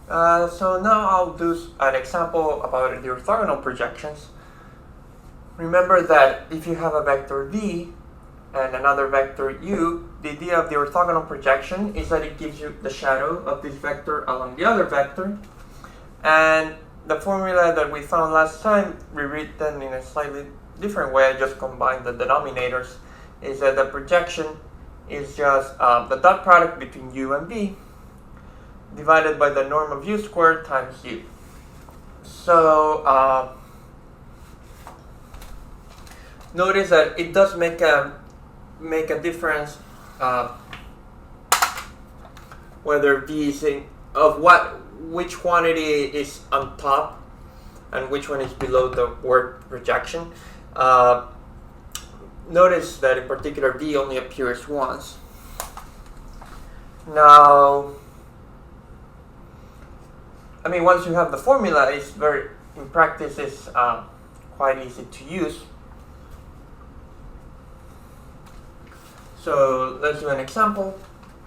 So now I'll do an example about the orthogonal projections. Remember that if you have a vector v and another vector u, the idea of the orthogonal projection is that it gives you the shadow of this vector along the other vector. And the formula that we found last time, rewritten in a slightly different way, I just combined the denominators, is that the projection is just the dot product between u and v divided by the norm of u squared times u. So notice that it does make a difference whether v is which quantity is on top and which one is below the word projection. Notice that in particular v only appears once. Now, I mean, once you have the formula, in practice it's quite easy to use. So let's do an example,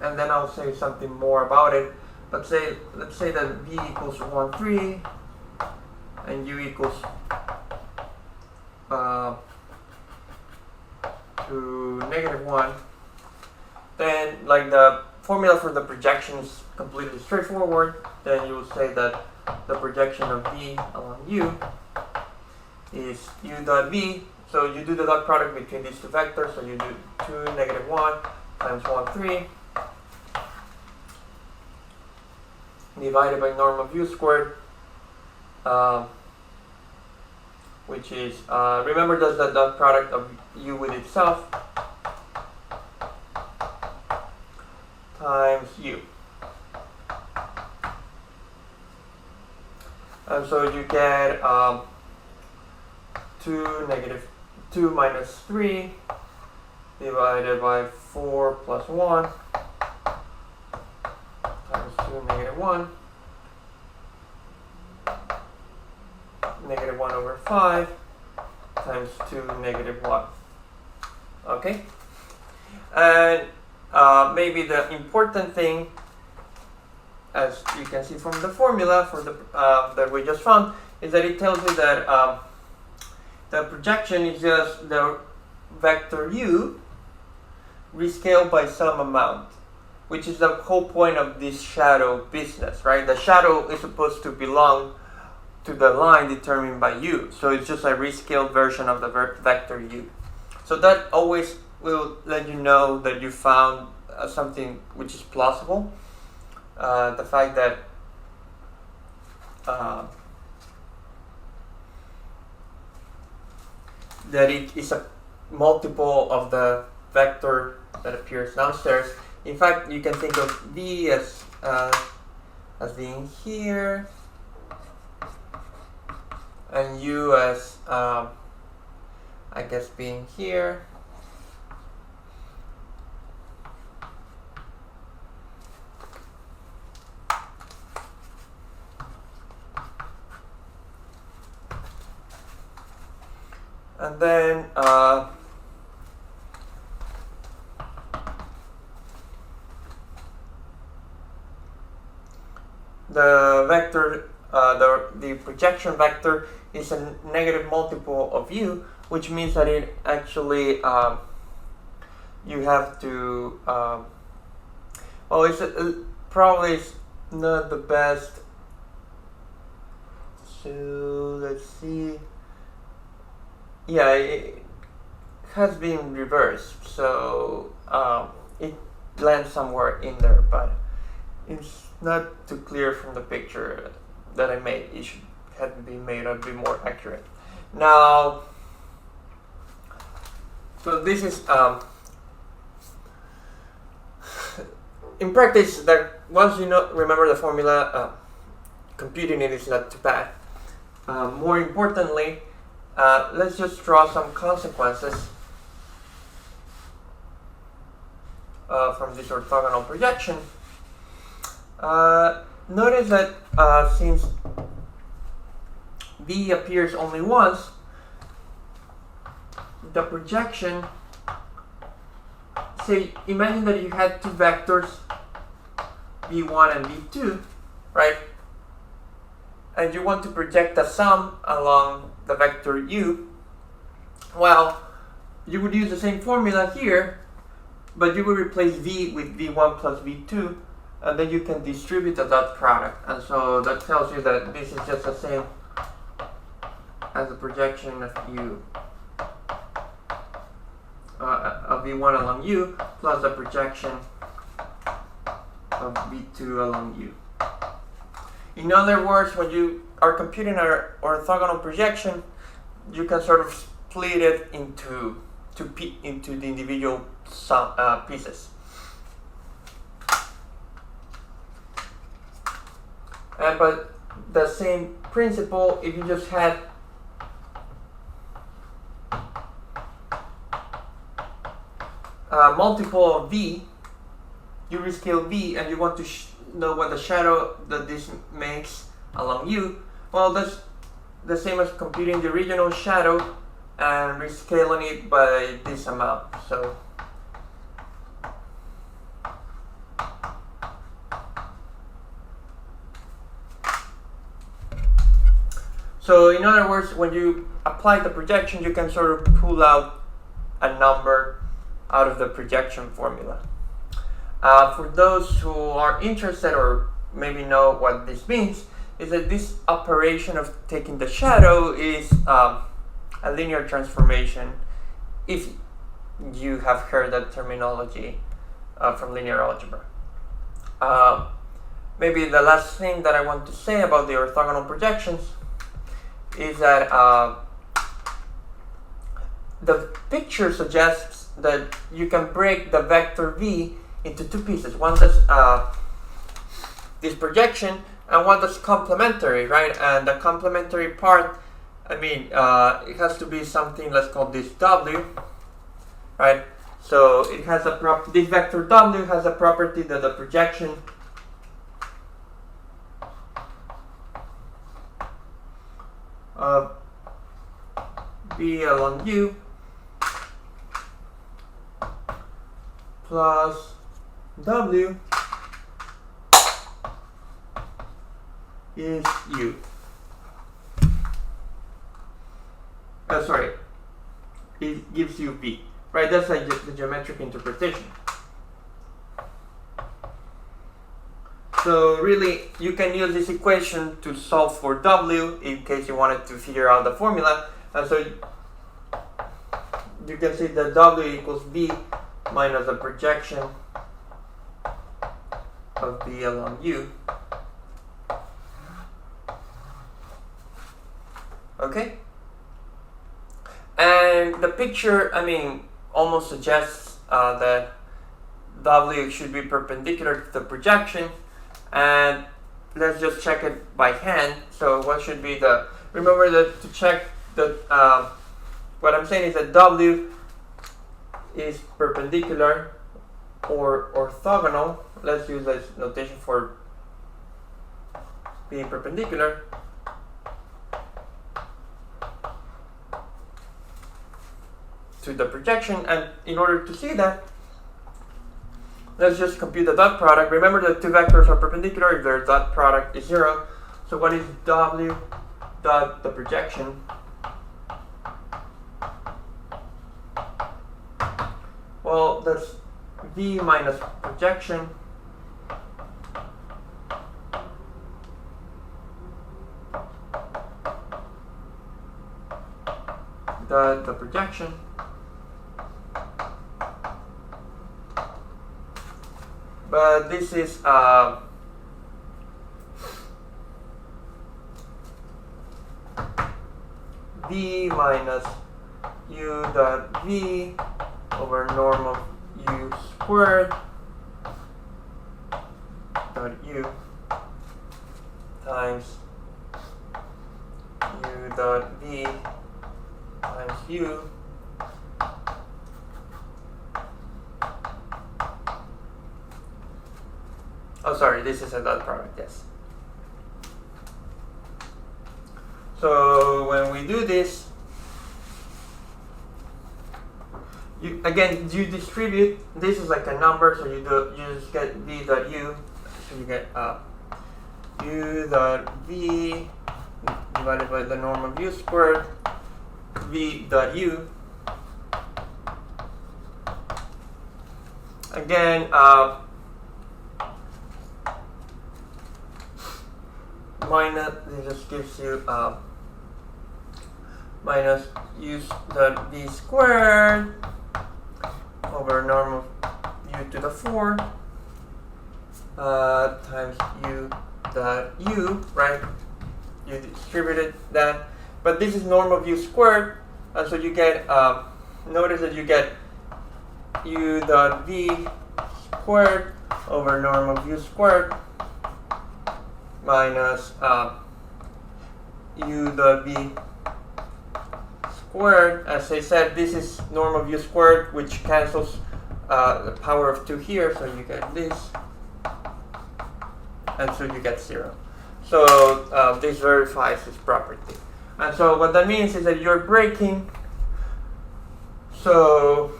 and then I'll say something more about it. Let's say that v equals 1, 3, and u equals to -1. Then, like, the formula for the projection is completely straightforward. Then you will say that the projection of v along u is u dot v. So you do the dot product between these two vectors. So you do 2, -1 times 1, 3 divided by norm of u squared, which is, remember, that's the dot product of u with itself times u. And so you get 2 minus 3 divided by 4 plus 1 times 2 -1, -1 over 5 times 2 -1. Okay? And maybe the important thing, as you can see from the formula for the that we just found, is that it tells you that the projection is just the vector u rescaled by some amount, which is the whole point of this shadow business, right? The shadow is supposed to belong to the line determined by u, so it's just a rescaled version of the vector u. So that always will let you know that you found something which is plausible. The fact that it is a multiple of the vector that appears downstairs. In fact, you can think of v as being here, and u as I guess being here. And then the vector, the projection vector is a negative multiple of u, which means that it actually you have to well, it's probably is not the best. So let's see. Yeah, it has been reversed, so it lands somewhere in there, but it's not too clear from the picture that I made. It should have been made a bit more accurate. Now, so this is in practice, that once you remember the formula, computing it is not too bad. More importantly, let's just draw some consequences from this orthogonal projection. Notice that since v appears only once, the projection, say, imagine that you had two vectors, v1 and v2, right? and you want to project a sum along the vector u, well, you would use the same formula here, but you would replace v with v1 plus v2, and then you can distribute the dot product. And so that tells you that this is just the same as the projection of u, of v1 along u, plus the projection of v2 along u. In other words, when you are computing an orthogonal projection, you can sort of split it into the individual pieces. But the same principle, if you just had a multiple of v, you rescale v, and you want to know what the shadow that this makes along u, well, that's the same as computing the original shadow and rescaling it by this amount. So in other words, when you apply the projection, you can sort of pull out a number out of the projection formula. For those who are interested or maybe know what this means, is that this operation of taking the shadow is a linear transformation, if you have heard that terminology from linear algebra. Maybe the last thing that I want to say about the orthogonal projections is that the picture suggests that you can break the vector v into two pieces. One that's this projection, and one that's complementary, right? And the complementary part, I mean, it has to be something, let's call this w, right? So it has a this vector w has a property that the projection of v along u plus w is u. Sorry, it gives you v, right? That's like the geometric interpretation. So really, you can use this equation to solve for w in case you wanted to figure out the formula. And so you can see that w equals v minus the projection of v along u. Okay? And the picture, I mean, almost suggests that w should be perpendicular to the projection. And let's just check it by hand. So what should be the, remember that to check that, what I'm saying is that w is perpendicular or orthogonal. Let's use this notation for being perpendicular. To the projection, and in order to see that, let's just compute the dot product. Remember that two vectors are perpendicular if their dot product is 0. So what is w dot the projection? Well, that's v minus projection dot the projection but this is v minus u dot v over norm of u squared dot u times u dot v times u oh, sorry, this is a dot product, yes. So when we do this, you distribute. This is like a number, so you just get v dot u. So you get u dot v divided by the norm of u squared v dot u. Again, minus, this just gives you minus u dot v squared over norm of u to the 4 times u dot u, right? You distributed that, but this is norm of u squared, so you get, notice that you get u dot v squared over norm of u squared minus u dot v squared. As I said, this is norm of u squared, which cancels the power of 2 here, so you get this, and so you get 0. So this verifies this property. And so what that means is that you're breaking. So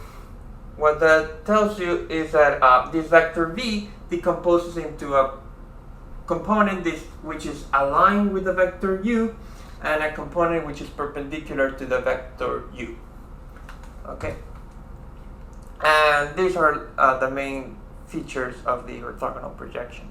what that tells you is that this vector v decomposes into a component which is aligned with the vector u, and a component which is perpendicular to the vector u. Okay? And these are the main features of the orthogonal projection.